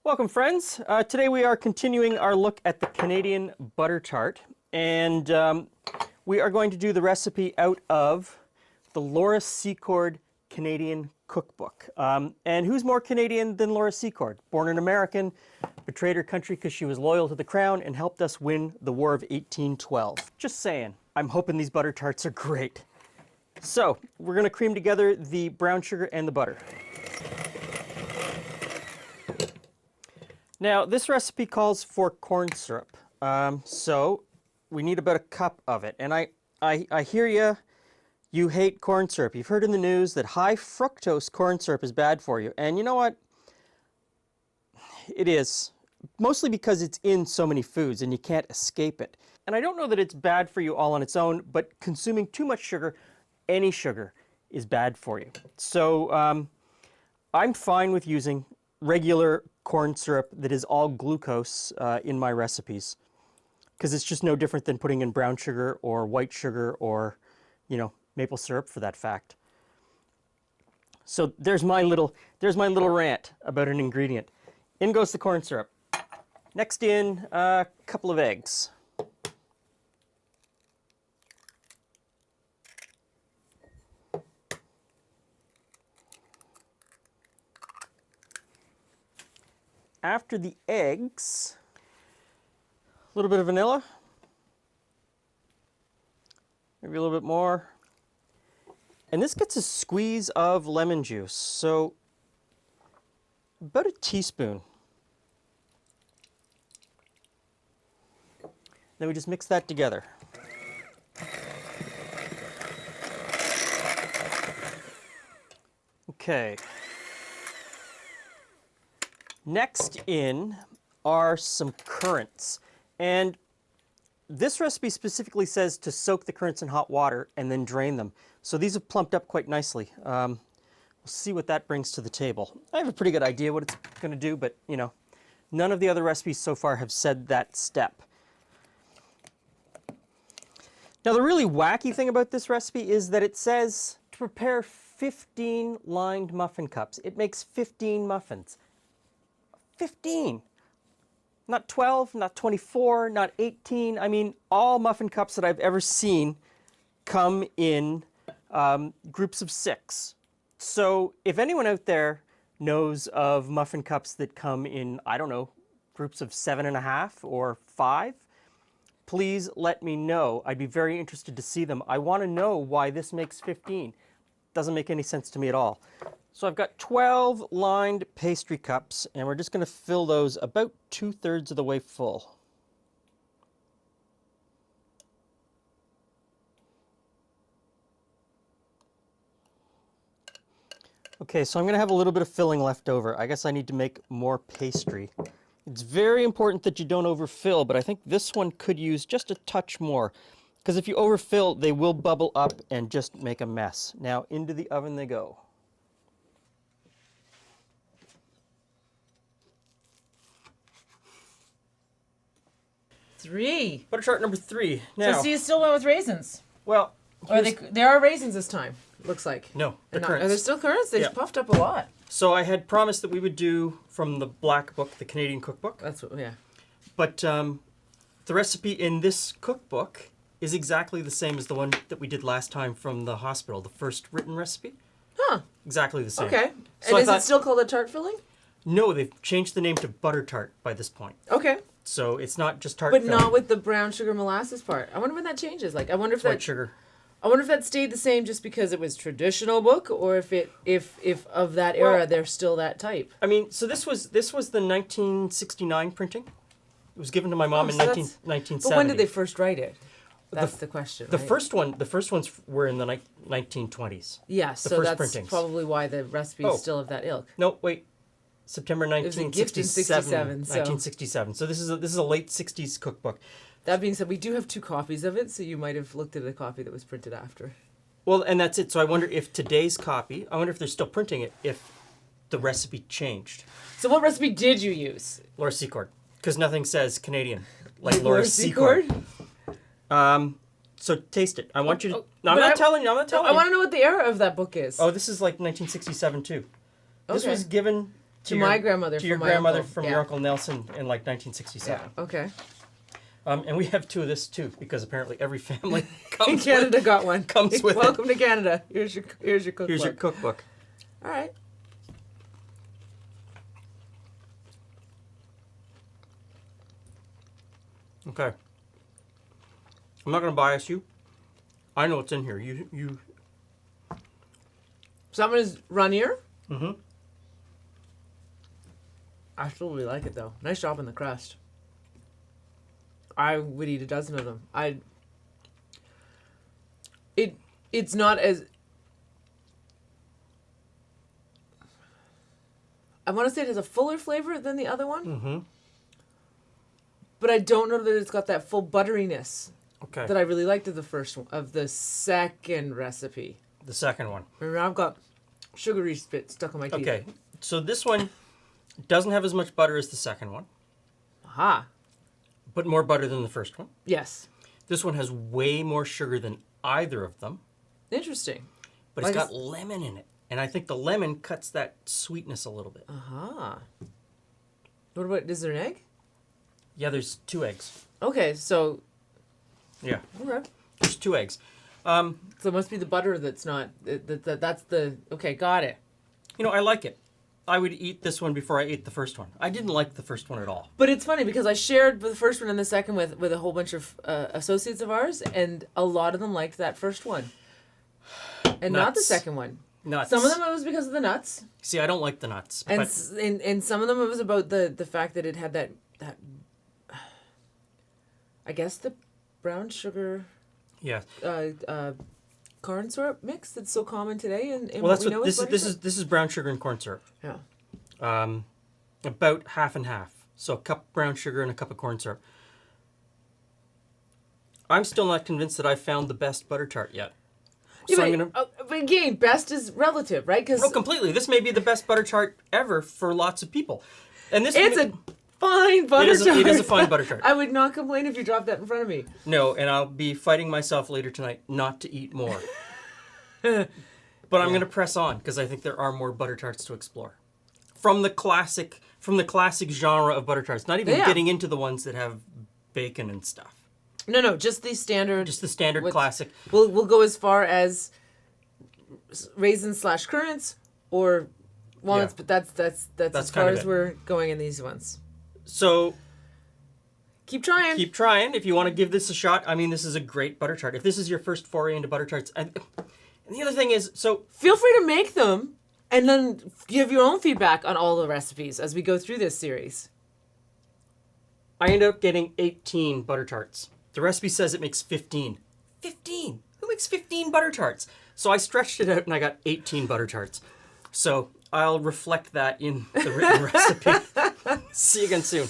Welcome, friends. Today we are continuing our look at the Canadian butter tart, and we are going to do the recipe out of the Laura Secord Canadian Cookbook. And who's more Canadian than Laura Secord? Born an American, betrayed her country because she was loyal to the crown and helped us win the War of 1812. Just saying. I'm hoping these butter tarts are great. So, we're going to cream together the brown sugar and the butter. Now, this recipe calls for corn syrup, so we need about a cup of it. And I hear you hate corn syrup. You've heard in the news that high fructose corn syrup is bad for you. And you know what? It is, mostly because it's in so many foods and you can't escape it. And I don't know that it's bad for you all on its own, but consuming too much sugar, any sugar, is bad for you. So I'm fine with using regular corn syrup that is all glucose in my recipes, because it's just no different than putting in brown sugar or white sugar or, you know, maple syrup for that fact. So there's my little rant about an ingredient. In goes the corn syrup. Next in, a couple of eggs. After the eggs, a little bit of vanilla, maybe a little bit more. And this gets a squeeze of lemon juice, so about a teaspoon. Then we just mix that together. Okay. Next in are some currants, and this recipe specifically says to soak the currants in hot water and then drain them. So these have plumped up quite nicely. We'll see what that brings to the table. I have a pretty good idea what it's going to do, but you know, none of the other recipes so far have said that step. Now the really wacky thing about this recipe is that it says to prepare 15 lined muffin cups. It makes 15 muffins. 15. Not 12, not 24, not 18. I mean, all muffin cups that I've ever seen come in groups of 6. So if anyone out there knows of muffin cups that come in, I don't know, groups of 7.5 or 5, please let me know. I'd be very interested to see them. I want to know why this makes 15. Doesn't make any sense to me at all. So I've got 12 lined pastry cups, and we're just going to fill those about 2/3 of the way full. Okay, so I'm going to have a little bit of filling left over. I guess I need to make more pastry. It's very important that you don't overfill, but I think this one could use just a touch more, because if you overfill, they will bubble up and just make a mess. Now, into the oven they go. Three. Butter tart number 3. Now, So you still went with raisins? well, Or there are raisins this time, looks like. no, the Are currants. there still currants? They've Yeah. puffed up a lot. So I had promised that we would do from the Black Book, the Canadian Cookbook, That's what, yeah. but the recipe in this cookbook is exactly the same as the one that we did last time from the hospital, the first written recipe. Huh. Exactly the same. Okay. So And I is thought, it still called a tart filling? no, they've changed the name to butter tart by this point. Okay. So it's not just tart But filling, not with the brown sugar molasses part. I wonder when that changes. Like, I wonder if white that sugar. I wonder if that stayed the same just because it was traditional book, or if of that era Well, they're still that type. I mean, so this was the 1969 printing. It was given to my mom in so 1970. But when did they first write it? That's the question. The right? first ones were in the 1920s. Yeah, the so first that's printings. probably why the recipe is still of that ilk. No, wait. September was a gift in 1967. 67, so- 1967. So this is a late 60s cookbook. That being said, we do have 2 copies of it, so you might have looked at a copy that was printed after. Well, and that's it. So I wonder if today's copy, I wonder if they're still printing it, if the recipe changed. So what recipe did you use? Laura Secord. Because nothing says Canadian like Laura Secord. So taste it. I want you to... Oh, no, I'm but not telling you. I'm not telling I you. want to know what the era of that book is. Oh, this is like 1967 too. This Okay. was given To my grandmother. To your from my grandmother uncle. from Yeah. your Uncle Nelson in like 1967. Yeah. Okay. And we have two of this too, because apparently every family In comes Canada with, got one. comes with it. Welcome to Canada. Here's your cookbook. Here's your cookbook. All right. Okay. I'm not going to bias you. I know what's in here. You. Some is runnier. Mm-hmm. I still really like it though. Nice job on the crust. I would eat a dozen of them. It's not as I want to say it has a fuller flavor than the other one. Mm-hmm. But I don't know that it's got that full butteriness Okay. that I really liked of the first one, of the second recipe. The second one. Remember, I've got sugary spit stuck on my teeth. Okay. So this one doesn't have as much butter as the second one, Aha. but more butter than the first one. Yes. This one has way more sugar than either of them, Interesting. but it's Like got lemon in it. And I think the lemon cuts that sweetness a little bit. Aha. What about, is there an egg? Yeah, there's 2 eggs. Okay, so, Yeah, okay. there's 2 eggs. So it must be the butter that's not, that's the, okay, got it. You know, I like it. I would eat this one before I ate the first one. I didn't like the first one at all. But it's funny because I shared the first one and the second with a whole bunch of associates of ours, and a lot of them liked that first one. And not the Nuts. second one. Nuts. Some of them it was because of the nuts. See, I don't like the nuts. And, But and some of them it was about the fact that it had that I guess the brown sugar yeah. corn syrup mix that's so common today and Well, what that's we what know this as is. This is brown sugar and corn syrup. yeah. About half and half. So a cup brown sugar and a cup of corn syrup. I'm still not convinced that I've found the best butter tart yet. Yeah, So but, I'm gonna. but again, best is relative, right? Because Oh, completely. This may be the best butter tart ever for lots of people. And this. it's a fine butter tart. It is a fine butter tart. I would not complain if you dropped that in front of me. No, and I'll be fighting myself later tonight not to eat more. But I'm going to press on because I think there are more butter tarts to explore. From the classic genre of butter tarts, not even Yeah. getting into the ones that have bacon and stuff. No, just the standard. Just the standard With- classic. We'll go as far as raisins / currants or walnuts, Yeah. but that's That's as kind far of as it. we're going in these ones. So Keep trying. keep trying if you want to give this a shot. I mean, this is a great butter tart. If this is your first foray into butter tarts, and the other thing is, so Feel free to make them and then give your own feedback on all the recipes as we go through this series. I ended up getting 18 butter tarts. The recipe says it makes 15. 15? Who makes 15 butter tarts? So I stretched it out and I got 18 butter tarts. So I'll reflect that in the written recipe. See you again soon.